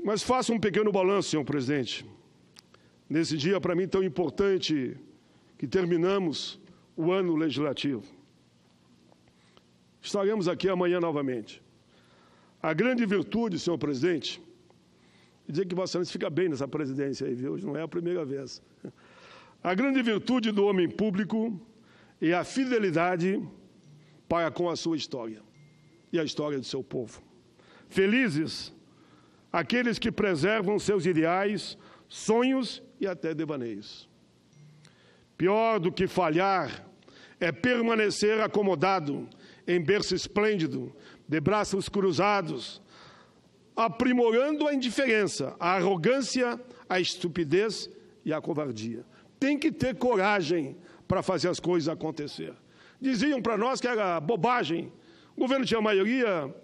Mas faça um pequeno balanço, senhor presidente. Nesse dia, para mim, tão importante, que terminamos o ano legislativo. Estaremos aqui amanhã novamente. A grande virtude, senhor presidente, dizer que Vossa Excelência fica bem nessa presidência aí, viu? Hoje não é a primeira vez. A grande virtude do homem público é a fidelidade para com a sua história e a história do seu povo. Felizes aqueles que preservam seus ideais, sonhos e até devaneios. Pior do que falhar é permanecer acomodado em berço esplêndido, de braços cruzados, aprimorando a indiferença, a arrogância, a estupidez e a covardia. Tem que ter coragem para fazer as coisas acontecer. Diziam para nós que era bobagem. O governo tinha maioria,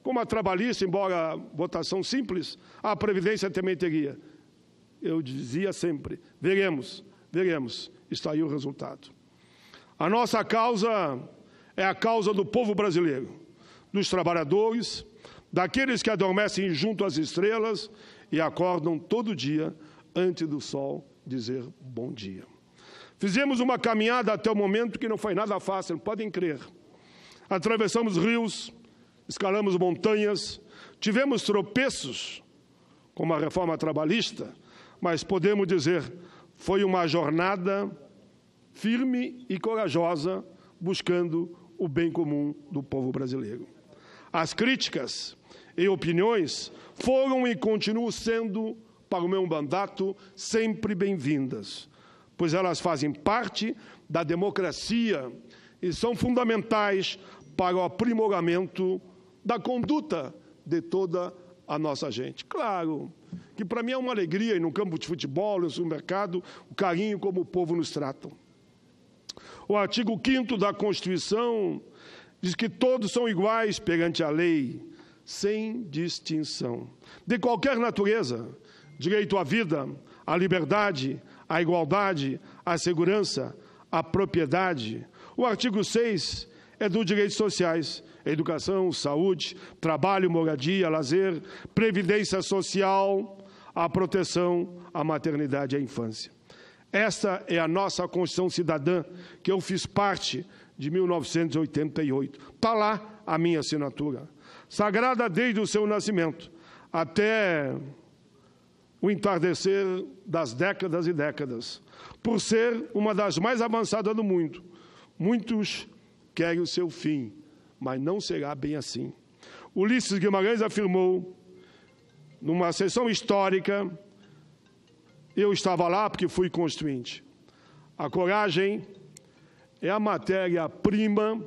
como a trabalhista, embora votação simples, a Previdência também teria. Eu dizia sempre, veremos, está aí o resultado. A nossa causa é a causa do povo brasileiro, dos trabalhadores, daqueles que adormecem junto às estrelas e acordam todo dia antes do sol dizer bom dia. Fizemos uma caminhada até o momento que não foi nada fácil, podem crer. Atravessamos rios, escalamos montanhas, tivemos tropeços, como a reforma trabalhista, mas podemos dizer, foi uma jornada firme e corajosa, buscando o bem comum do povo brasileiro. As críticas e opiniões foram e continuam sendo, para o meu mandato, sempre bem-vindas, pois elas fazem parte da democracia e são fundamentais para o aprimoramento da conduta de toda a nossa gente. Claro que para mim é uma alegria ir no campo de futebol, no supermercado, o carinho como o povo nos trata. O artigo 5º da Constituição diz que todos são iguais perante a lei, sem distinção. De qualquer natureza, direito à vida, à liberdade, à igualdade, à segurança, à propriedade. O artigo 6 é dos direitos sociais, educação, saúde, trabalho, moradia, lazer, previdência social, a proteção, a maternidade e a infância. Esta é a nossa Constituição Cidadã, que eu fiz parte de 1988. Está lá a minha assinatura. Sagrada desde o seu nascimento até o entardecer das décadas e décadas, por ser uma das mais avançadas do mundo. Muitos querem o seu fim, mas não será bem assim. Ulisses Guimarães afirmou, numa sessão histórica, eu estava lá porque fui constituinte, a coragem é a matéria-prima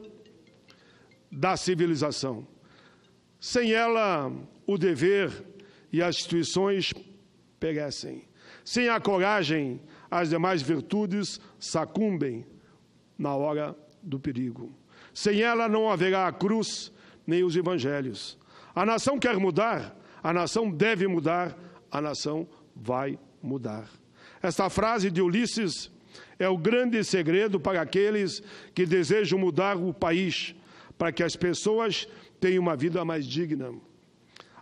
da civilização. Sem ela, o dever e as instituições perecem. Sem a coragem, as demais virtudes sucumbem na hora do perigo. Sem ela não haverá a cruz nem os evangelhos. A nação quer mudar, a nação deve mudar, a nação vai mudar. Esta frase de Ulisses é o grande segredo para aqueles que desejam mudar o país, para que as pessoas tenham uma vida mais digna.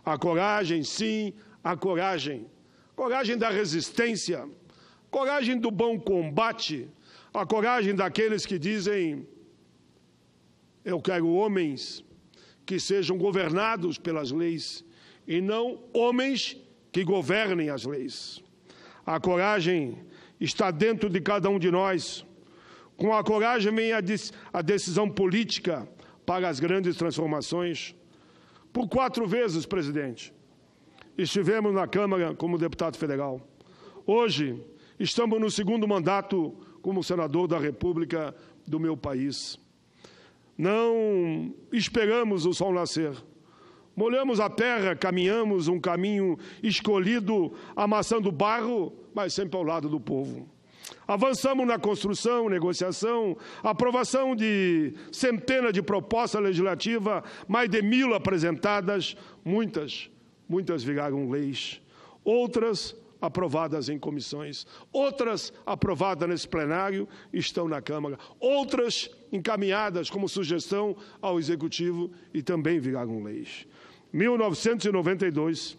A coragem, sim, a coragem. Coragem da resistência, coragem do bom combate, a coragem daqueles que dizem: eu quero homens que sejam governados pelas leis e não homens que governem as leis. A coragem está dentro de cada um de nós. Com a coragem vem a decisão política para as grandes transformações. Por 4 vezes, presidente, estivemos na Câmara como deputado federal. Hoje, estamos no 2º mandato como senador da República do meu país. Não esperamos o sol nascer. Molhamos a terra, caminhamos um caminho escolhido, amassando barro, mas sempre ao lado do povo. Avançamos na construção, negociação, aprovação de centenas de propostas legislativas, mais de 1000 apresentadas, muitas viraram leis, outras aprovadas em comissões, outras aprovadas nesse plenário, estão na Câmara, outras encaminhadas como sugestão ao Executivo e também viraram leis. 1992,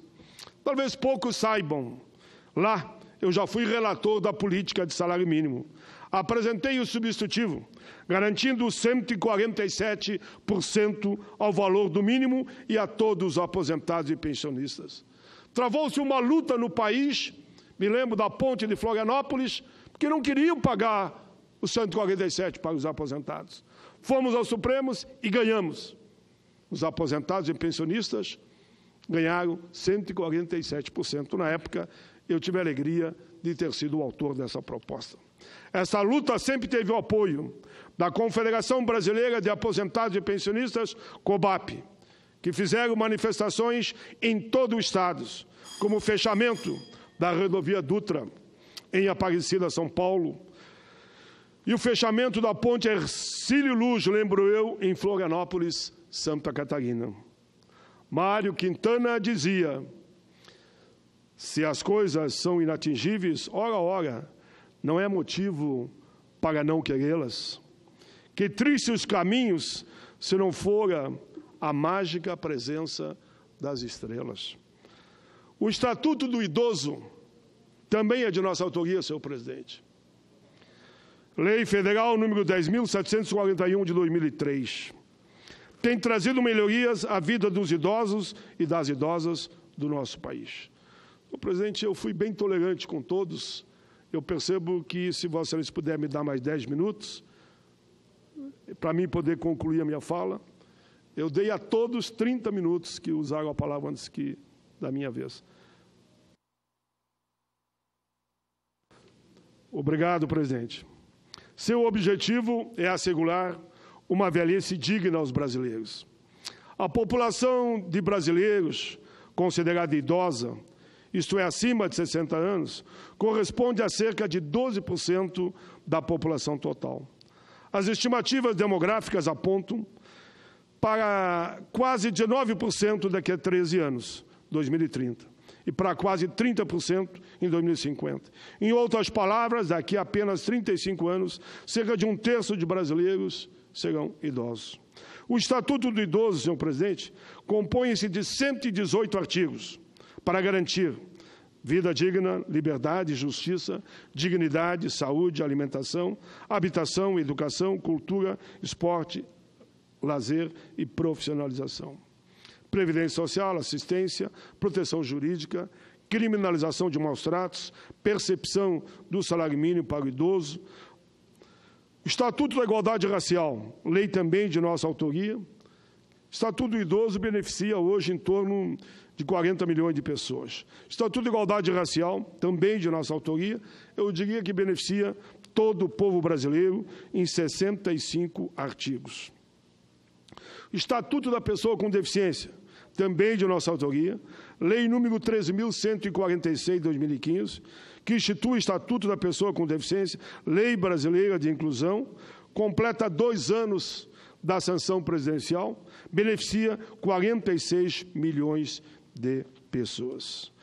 Talvez poucos saibam, lá eu já fui relator da política de salário mínimo. Apresentei o substitutivo, garantindo 147% ao valor do mínimo e a todos os aposentados e pensionistas. Travou-se uma luta no país, me lembro da ponte de Florianópolis, porque não queriam pagar os 147 para os aposentados. Fomos ao Supremo e ganhamos. Os aposentados e pensionistas ganharam 147%. Na época, eu tive a alegria de ter sido o autor dessa proposta. Essa luta sempre teve o apoio da Confederação Brasileira de Aposentados e Pensionistas, COBAP, que fizeram manifestações em todo o Estado, como o fechamento da rodovia Dutra, em Aparecida, São Paulo, e o fechamento da ponte Hercílio Luz, lembro eu, em Florianópolis, Santa Catarina. Mário Quintana dizia: se as coisas são inatingíveis, ora, não é motivo para não querê-las. Que tristes os caminhos, se não fora a mágica presença das estrelas. O Estatuto do Idoso também é de nossa autoria, senhor presidente. Lei Federal número 10.741 de 2003. Tem trazido melhorias à vida dos idosos e das idosas do nosso país. Senhor presidente, eu fui bem tolerante com todos. Eu percebo que, se Vossa Excelência puder me dar mais 10 minutos, para mim poder concluir a minha fala, eu dei a todos 30 minutos que usaram a palavra antes da minha vez. Obrigado, presidente. Seu objetivo é assegurar uma velhice digna aos brasileiros. A população de brasileiros considerada idosa, isto é, acima de 60 anos, corresponde a cerca de 12% da população total. As estimativas demográficas apontam para quase 19% daqui a 13 anos, 2030, e para quase 30% em 2050. Em outras palavras, daqui a apenas 35 anos, cerca de 1/3 de brasileiros serão idosos. O Estatuto do Idoso, senhor presidente, compõe-se de 118 artigos para garantir vida digna, liberdade, justiça, dignidade, saúde, alimentação, habitação, educação, cultura, esporte, lazer e profissionalização. Previdência social, assistência, proteção jurídica, criminalização de maus-tratos, percepção do salário mínimo para o idoso, Estatuto da Igualdade Racial, lei também de nossa autoria. Estatuto do Idoso beneficia hoje em torno de 40 milhões de pessoas. Estatuto da Igualdade Racial, também de nossa autoria, eu diria que beneficia todo o povo brasileiro em 65 artigos. Estatuto da Pessoa com Deficiência, também de nossa autoria, lei número 13.146 de 2015, que institui o Estatuto da Pessoa com Deficiência, Lei Brasileira de Inclusão, completa 2 anos da sanção presidencial, beneficia 46 milhões de pessoas.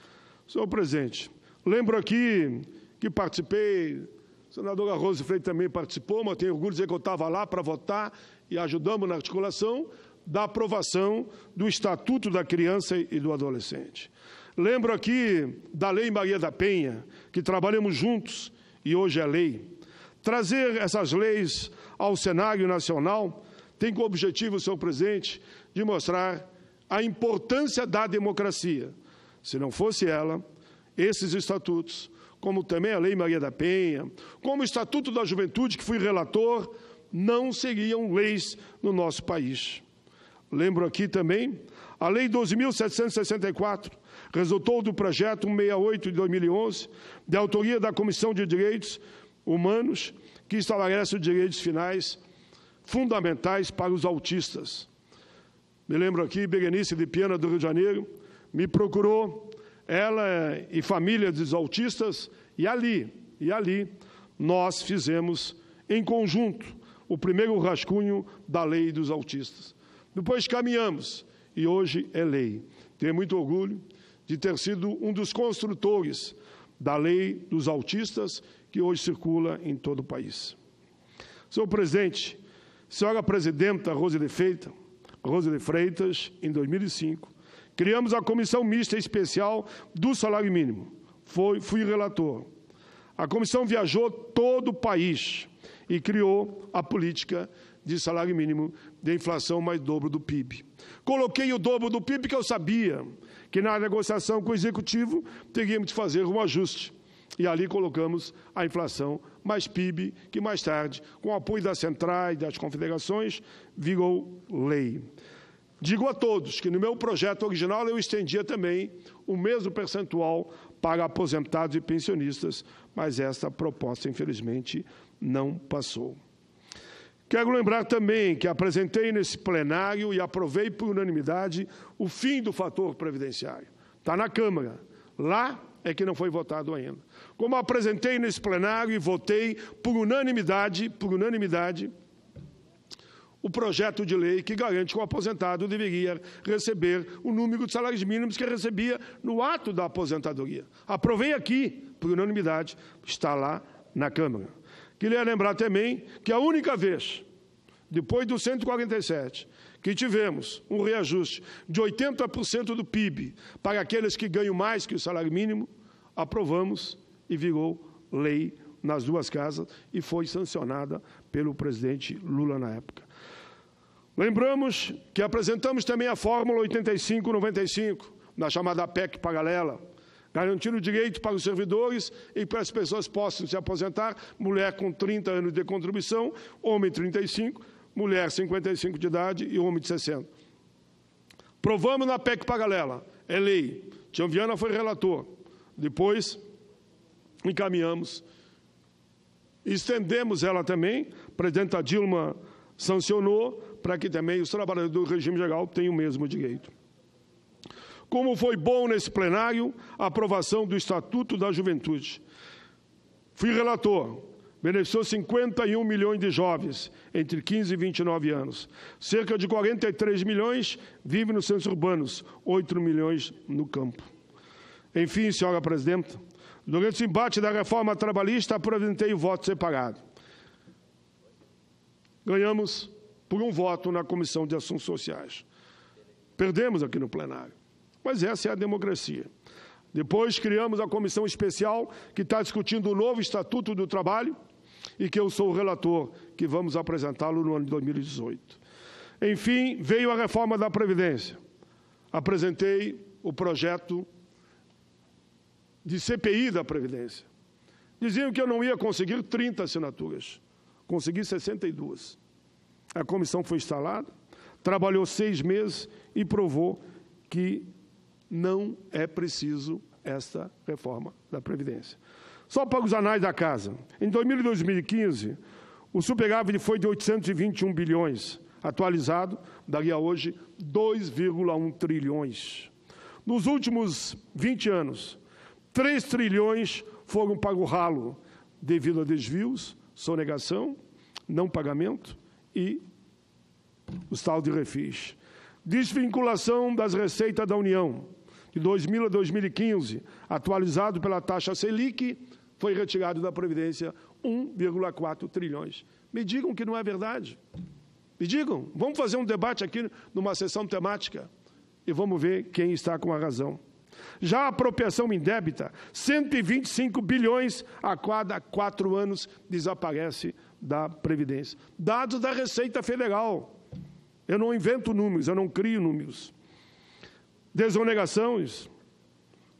Senhor presidente, lembro aqui que participei, a senadora Rose Freire também participou, mas tenho orgulho de dizer que eu estava lá para votar e ajudamos na articulação da aprovação do Estatuto da Criança e do Adolescente. Lembro aqui da Lei Maria da Penha, que trabalhamos juntos e hoje é lei. Trazer essas leis ao cenário nacional tem como objetivo, senhor presidente, de mostrar a importância da democracia. Se não fosse ela, esses estatutos, como também a Lei Maria da Penha, como o Estatuto da Juventude, que fui relator, não seriam leis no nosso país. Lembro aqui também a Lei 12.764, resultou do projeto 168 de 2011, de autoria da Comissão de Direitos Humanos, que estabelece os direitos finais fundamentais para os autistas. Me lembro aqui, Berenice de Piana, do Rio de Janeiro, me procurou, ela e família dos autistas, e ali nós fizemos em conjunto o primeiro rascunho da lei dos autistas. Depois caminhamos, e hoje é lei. Tenho muito orgulho de ter sido um dos construtores da lei dos autistas, que hoje circula em todo o país. Senhor presidente, senhora presidenta Rose de Freitas, em 2005, Criamos a Comissão Mista Especial do Salário Mínimo. Fui relator. A comissão viajou todo o país e criou a política de salário mínimo de inflação mais dobro do PIB. Coloquei o dobro do PIB porque eu sabia que na negociação com o Executivo teríamos de fazer um ajuste. E ali colocamos a inflação mais PIB, que mais tarde, com o apoio das centrais, das confederações, virou lei. Digo a todos que no meu projeto original eu estendia também o mesmo percentual para aposentados e pensionistas, mas essa proposta, infelizmente, não passou. Quero lembrar também que apresentei nesse plenário e aprovei por unanimidade o fim do fator previdenciário. Está na Câmara. Lá é que não foi votado ainda. Como apresentei nesse plenário e votei por unanimidade, o projeto de lei que garante que o aposentado deveria receber o número de salários mínimos que recebia no ato da aposentadoria. Aprovei aqui, por unanimidade, está lá na Câmara. Queria lembrar também que a única vez, depois do 147, que tivemos um reajuste de 80% do PIB para aqueles que ganham mais que o salário mínimo, aprovamos e virou lei nas duas casas e foi sancionada pelo presidente Lula na época. Lembramos que apresentamos também a Fórmula 85-95, na chamada PEC paralela, garantindo o direito para os servidores e para as pessoas possam se aposentar, mulher com 30 anos de contribuição, homem 35, mulher 55 de idade e homem de 60. Provamos na PEC paralela, é lei. Tião Viana foi relator. Depois, encaminhamos, estendemos ela também, a presidenta Dilma sancionou, para que também os trabalhadores do regime geral tenham o mesmo direito. Como foi bom nesse plenário a aprovação do Estatuto da Juventude. Fui relator, beneficiou 51 milhões de jovens entre 15 e 29 anos. Cerca de 43 milhões vivem nos centros urbanos, 8 milhões no campo. Enfim, senhora presidenta, durante o embate da reforma trabalhista, apresentei o voto separado. Ganhamos por um voto na Comissão de Assuntos Sociais. Perdemos aqui no plenário. Mas essa é a democracia. Depois criamos a comissão especial que está discutindo o novo Estatuto do Trabalho e que eu sou o relator, que vamos apresentá-lo no ano de 2018. Enfim, veio a reforma da Previdência. Apresentei o projeto de CPI da Previdência. Diziam que eu não ia conseguir 30 assinaturas. Consegui 62. A comissão foi instalada, trabalhou 6 meses e provou que não é preciso esta reforma da Previdência. Só para os anais da casa. Em 2015, o superávit foi de 821 bilhões. Atualizado, daria hoje 2,1 trilhões. Nos últimos 20 anos, 3 trilhões foram para o ralo devido a desvios, sonegação, não pagamento e os tal de refis. Desvinculação das receitas da União, de 2000 a 2015, atualizado pela taxa Selic, foi retirado da Previdência 1,4 trilhões. Me digam que não é verdade. Me digam, vamos fazer um debate aqui numa sessão temática e vamos ver quem está com a razão. Já a apropriação indébita, 125 bilhões a cada 4 anos desaparece da Previdência. Dados da Receita Federal. Eu não invento números, eu não crio números. Desonegações.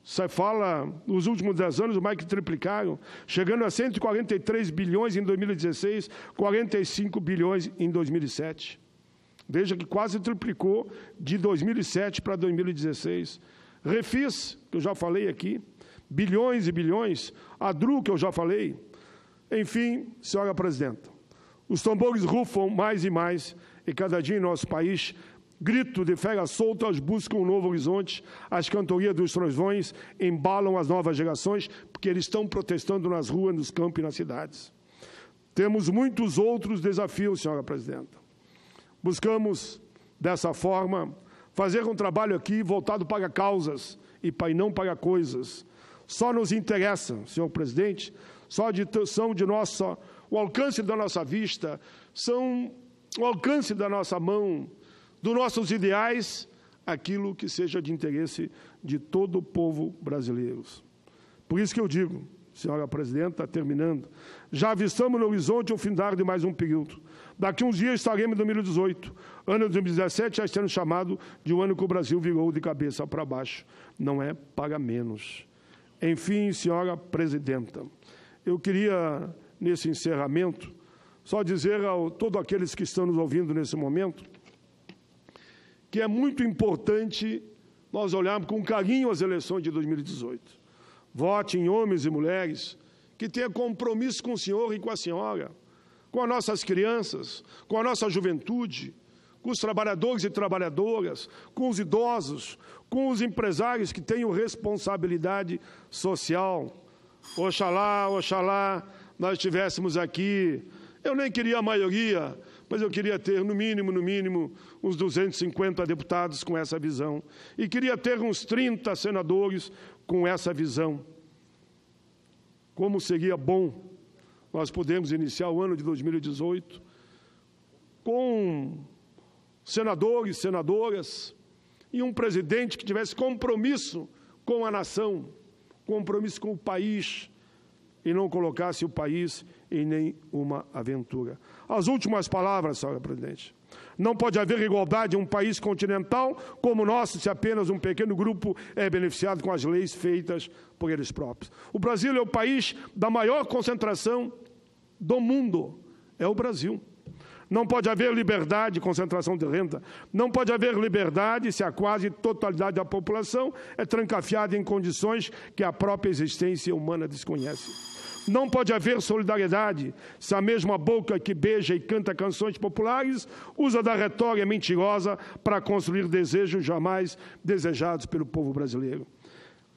Você fala, nos últimos 10 anos, mais que triplicaram, chegando a 143 bilhões em 2016, 45 bilhões em 2007. Veja que quase triplicou de 2007 para 2016. Refis, que eu já falei aqui, bilhões e bilhões. A DRU, que eu já falei. Enfim, senhora presidenta, os tambores rufam mais e mais, e cada dia em nosso país, grito de feras soltas buscam um novo horizonte, as cantorias dos trovões embalam as novas gerações, porque eles estão protestando nas ruas, nos campos e nas cidades. Temos muitos outros desafios, senhora presidenta. Buscamos, dessa forma, fazer um trabalho aqui voltado para causas e não para coisas. Só nos interessa, senhor presidente, o alcance da nossa vista, são o alcance da nossa mão, dos nossos ideais, aquilo que seja de interesse de todo o povo brasileiro. Por isso que eu digo, senhora presidenta, terminando, já avistamos no horizonte o findar de mais um período. Daqui uns dias estaremos em 2018. Ano de 2017 já está sendo chamado de um ano que o Brasil virou de cabeça para baixo. Não é para menos. Enfim, senhora presidenta, eu queria, nesse encerramento, só dizer a todos aqueles que estão nos ouvindo nesse momento que é muito importante nós olharmos com carinho as eleições de 2018. Votem homens e mulheres que tenham compromisso com o senhor e com a senhora, com as nossas crianças, com a nossa juventude, com os trabalhadores e trabalhadoras, com os idosos, com os empresários que tenham responsabilidade social. Oxalá, oxalá, nós estivéssemos aqui. Eu nem queria a maioria, mas eu queria ter, no mínimo, uns 250 deputados com essa visão. E queria ter uns 30 senadores com essa visão. Como seria bom nós podermos iniciar o ano de 2018 com senadores, senadoras e um presidente que tivesse compromisso com a nação, compromisso com o país, e não colocasse o país em nenhuma aventura. As últimas palavras, senhora presidente. Não pode haver igualdade em um país continental como o nosso se apenas um pequeno grupo é beneficiado com as leis feitas por eles próprios. O Brasil é o país da maior concentração do mundo. É o Brasil. Não pode haver liberdade, concentração de renda. Não pode haver liberdade se a quase totalidade da população é trancafiada em condições que a própria existência humana desconhece. Não pode haver solidariedade se a mesma boca que beija e canta canções populares usa da retórica mentirosa para construir desejos jamais desejados pelo povo brasileiro.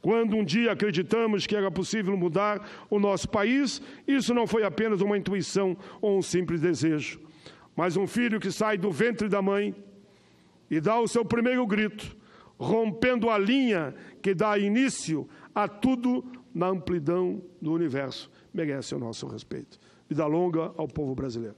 Quando um dia acreditamos que era possível mudar o nosso país, isso não foi apenas uma intuição ou um simples desejo, mas um filho que sai do ventre da mãe e dá o seu primeiro grito, rompendo a linha que dá início a tudo na amplidão do universo, merece o nosso respeito. Vida longa ao povo brasileiro.